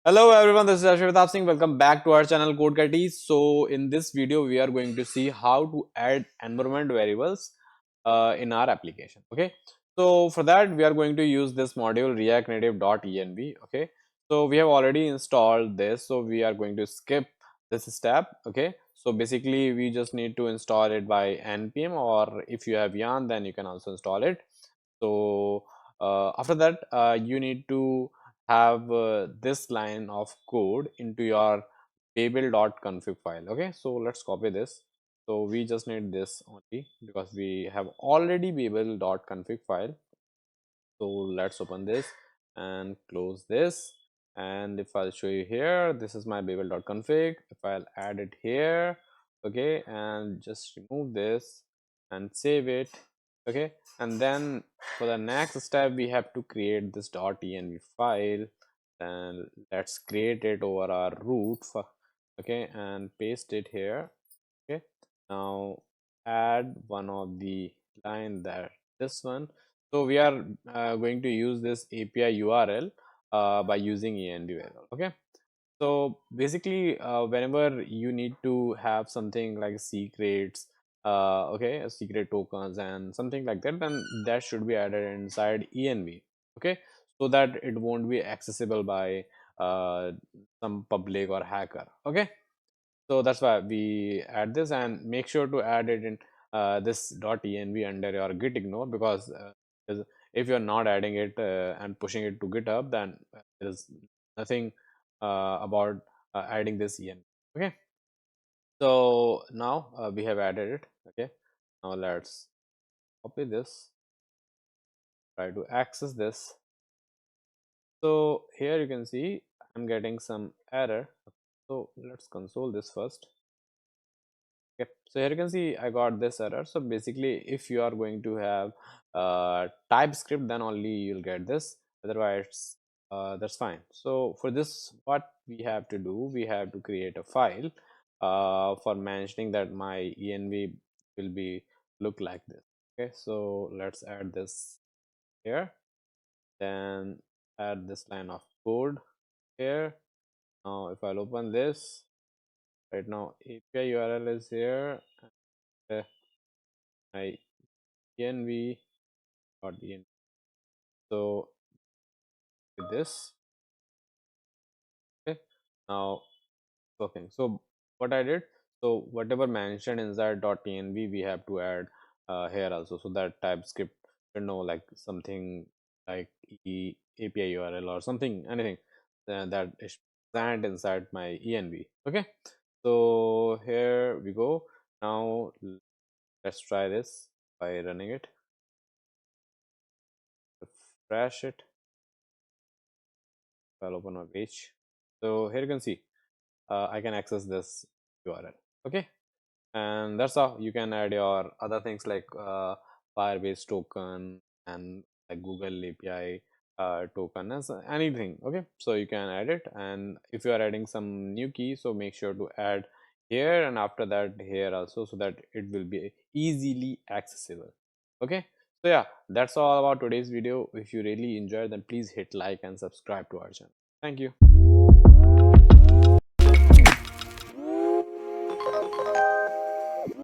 Hello everyone, this is Ashwin Singh. Welcome back to our channel Code Cuties. So in this video, we are going to see how to add environment variables in our application. Okay, so for that we are going to use this module react-native-dotenv. Okay, so we have already installed this, so we are going to skip this step. Okay, so basically we just need to install it by npm, or if you have yarn, then you can also install it. So after that, you need to have this line of code into your babel.config file. Okay, so let's copy this. So we just need this only because we have already babel.config file. So let's open this and close this. And if I'll show you here, this is my babel.config. If I'll add it here, okay, and just remove this and save it, okay, and then for the next step we have to create this .env file. And let's create it over our root for, okay, and paste it here. Okay, now add one of the line, that this one. So we are going to use this API URL by using env variable. Okay, so basically whenever you need to have something like secrets, okay, secret tokens and something like that, then that should be added inside env. Okay, so that it won't be accessible by some public or hacker. Okay, so that's why we add this, and make sure to add it in this .env under your git ignore, because if you're not adding it and pushing it to GitHub, then there is nothing about adding this env. Okay, so now we have added it. Okay, now let's copy this, try to access this. So here you can see I'm getting some error. So let's console this first. Okay, so here you can see I got this error. So basically, if you are going to have TypeScript, then only you'll get this. Otherwise, that's fine. So for this, what we have to do, we have to create a file for mentioning that my env will be look like this. Okay, so let's add this here. Then add this line of code here. Now, if I'll open this right now, API URL is here. My env dot env. So with this, okay, now working. So what I did, so whatever mentioned inside .env, we have to add here also, so that TypeScript should know like something like API URL or something, anything that is present inside my env. Okay, so here we go. Now let's try this by running it. Refresh it. I'll open a page. So here you can see I can access this URL. Okay, and that's how you can add your other things like Firebase token and like Google API token as anything. Okay, so you can add it, and if you are adding some new key, so make sure to add here, and after that here also, so that it will be easily accessible. Okay, so yeah, that's all about today's video. If you really enjoyed, then please hit like and subscribe to our channel. Thank you.